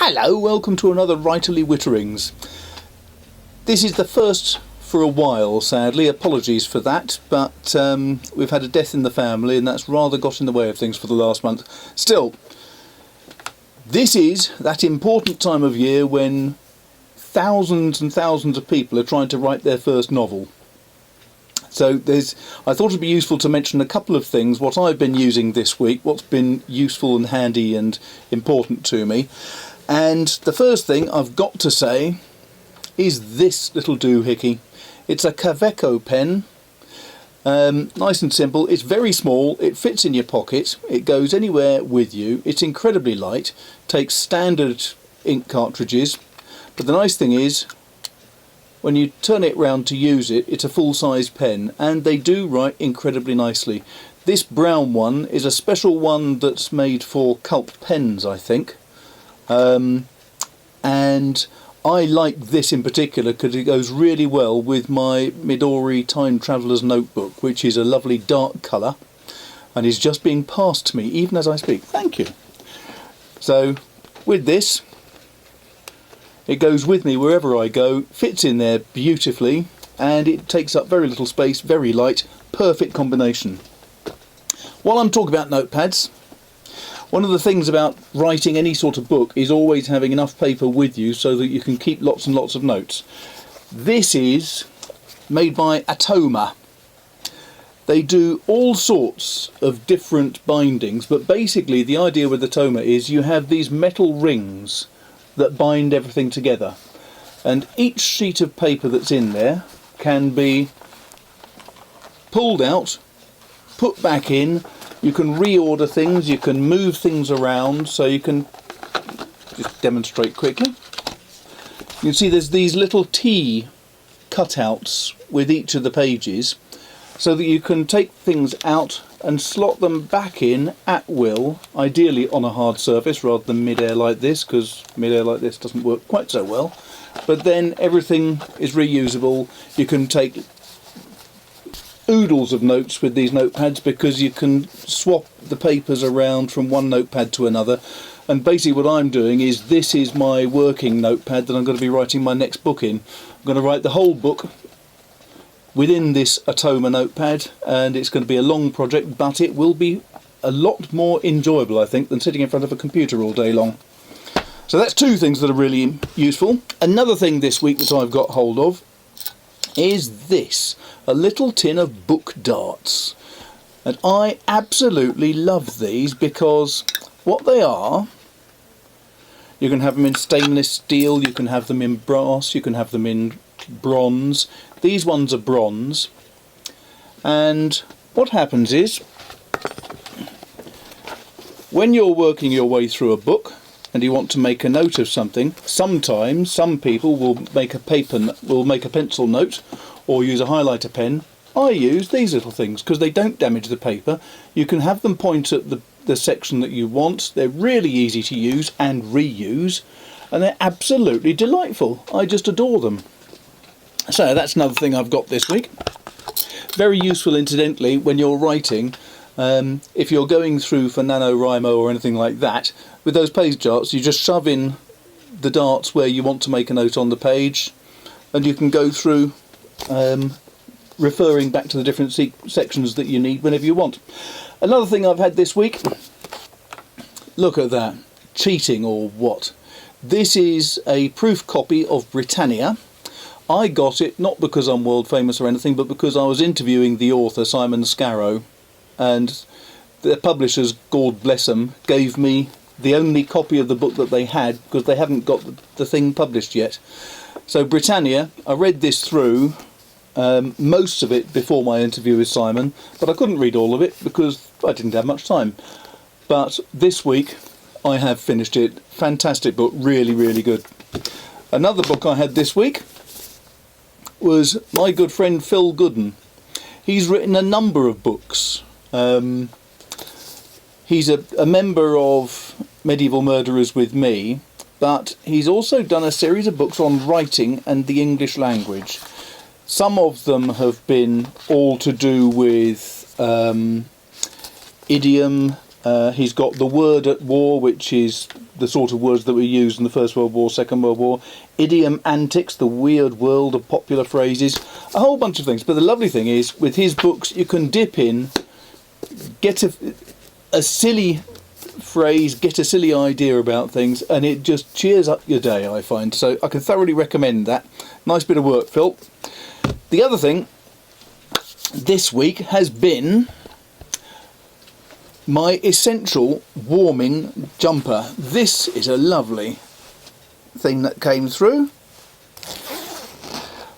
Hello, welcome to another Writerly Witterings. This is the first for a while, sadly. Apologies for that, but we've had a death in the family and that's rather got in the way of things for the last month. Still, this is that important time of year when thousands and thousands of people are trying to write their first novel. So I thought it'd be useful to mention a couple of things, what I've been using this week, what's been useful and handy and important to me. And the first thing I've got to say is this little doohickey. It's a Kaweco pen, nice and simple. It's very small, it fits in your pocket, it goes anywhere with you, it's incredibly light, takes standard ink cartridges, but the nice thing is when you turn it round to use it, it's a full-size pen, and they do write incredibly nicely. This brown one is a special one that's made for Culp pens, I think. And I like this in particular because it goes really well with my Midori Time Traveller's Notebook, which is a lovely dark colour and is just being passed to me even as I speak. Thank you. So with this, it goes with me wherever I go, fits in there beautifully, and it takes up very little space, very light, perfect combination. While I'm talking about notepads, one of the things about writing any sort of book is always having enough paper with you so that you can keep lots and lots of notes. This is made by Atoma. They do all sorts of different bindings, but basically the idea with Atoma is you have these metal rings that bind everything together, and each sheet of paper that's in there can be pulled out, put back in. You can reorder things, you can move things around, so you can just demonstrate quickly. You can see there's these little T cutouts with each of the pages so that you can take things out and slot them back in at will, ideally on a hard surface rather than mid-air like this, because mid-air like this doesn't work quite so well. But then everything is reusable. You can take oodles of notes with these notepads because you can swap the papers around from one notepad to another. And basically what I'm doing is, this is my working notepad that I'm going to be writing my next book in. I'm going to write the whole book within this Atoma notepad, and it's going to be a long project, but it will be a lot more enjoyable, I think, than sitting in front of a computer all day long. So that's two things that are really useful. Another thing this week that I've got hold of is this, a little tin of book darts. And I absolutely love these because what they are, you can have them in stainless steel, you can have them in brass, you can have them in bronze. These ones are bronze, and what happens is when you're working your way through a book and you want to make a note of something, sometimes some people will make a pencil note or use a highlighter pen. I use these little things because they don't damage the paper. You can have them point at the section that you want. They're really easy to use and reuse, and they're absolutely delightful. I just adore them. So that's another thing I've got this week. Very useful, incidentally, when you're writing. If you're going through for NaNoWriMo or anything like that, with those page darts, you just shove in the darts where you want to make a note on the page, and you can go through referring back to the different sections that you need whenever you want. Another thing I've had this week, look at that, cheating or what? This is a proof copy of Britannia. I got it not because I'm world famous or anything, but because I was interviewing the author, Simon Scarrow, and the publishers, God bless them, gave me the only copy of the book that they had because they haven't got the thing published yet. So Britannia, I read this through, most of it before my interview with Simon, but I couldn't read all of it because I didn't have much time. But this week I have finished it. Fantastic book, really, really good. Another book I had this week was my good friend Phil Gooden. He's written a number of books. He's a member of Medieval Murderers with me, but he's also done a series of books on writing and the English language. Some of them have been all to do with idiom, He's got the word at war, which is the sort of words that were used in the First World War, Second World War. Idiom antics, the weird world of popular phrases. A whole bunch of things. But the lovely thing is, with his books, you can dip in, get a silly phrase, get a silly idea about things, and it just cheers up your day, I find. So I can thoroughly recommend that. Nice bit of work, Phil. The other thing this week has been my essential warming jumper. This is a lovely thing that came through.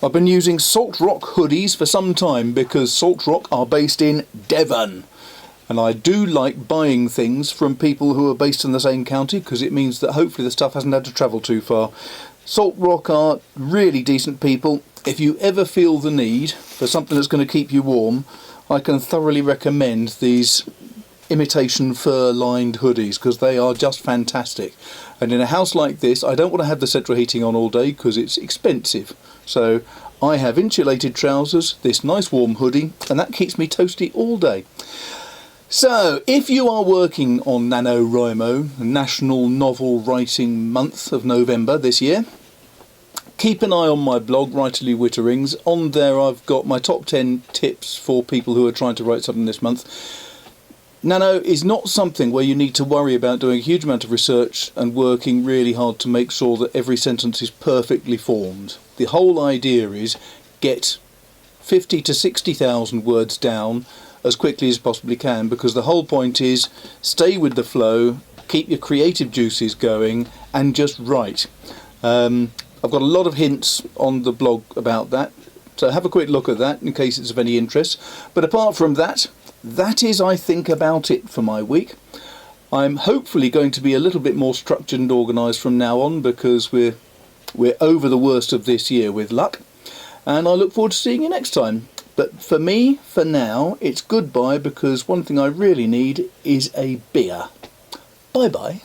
I've been using Salt Rock hoodies for some time because Salt Rock are based in Devon. And I do like buying things from people who are based in the same county, because it means that hopefully the stuff hasn't had to travel too far. Salt Rock are really decent people. If you ever feel the need for something that's going to keep you warm, I can thoroughly recommend these imitation fur lined hoodies, because they are just fantastic. And in a house like this, I don't want to have the central heating on all day because it's expensive. So I have insulated trousers, this nice warm hoodie, and that keeps me toasty all day. So, if you are working on NaNoWriMo, National Novel Writing Month of November this year, keep an eye on my blog, Writerly Witterings. On there I've got my top 10 tips for people who are trying to write something this month. Nano is not something where you need to worry about doing a huge amount of research and working really hard to make sure that every sentence is perfectly formed. The whole idea is get 50 to 60,000 words down as quickly as possibly can, because the whole point is stay with the flow, keep your creative juices going, and just write. I've got a lot of hints on the blog about that, so have a quick look at that in case it's of any interest. But apart from that, that is, I think, about it for my week. I'm hopefully going to be a little bit more structured and organised from now on, because we're over the worst of this year with luck, and I look forward to seeing you next time. But for me, for now, it's goodbye, because one thing I really need is a beer. Bye-bye.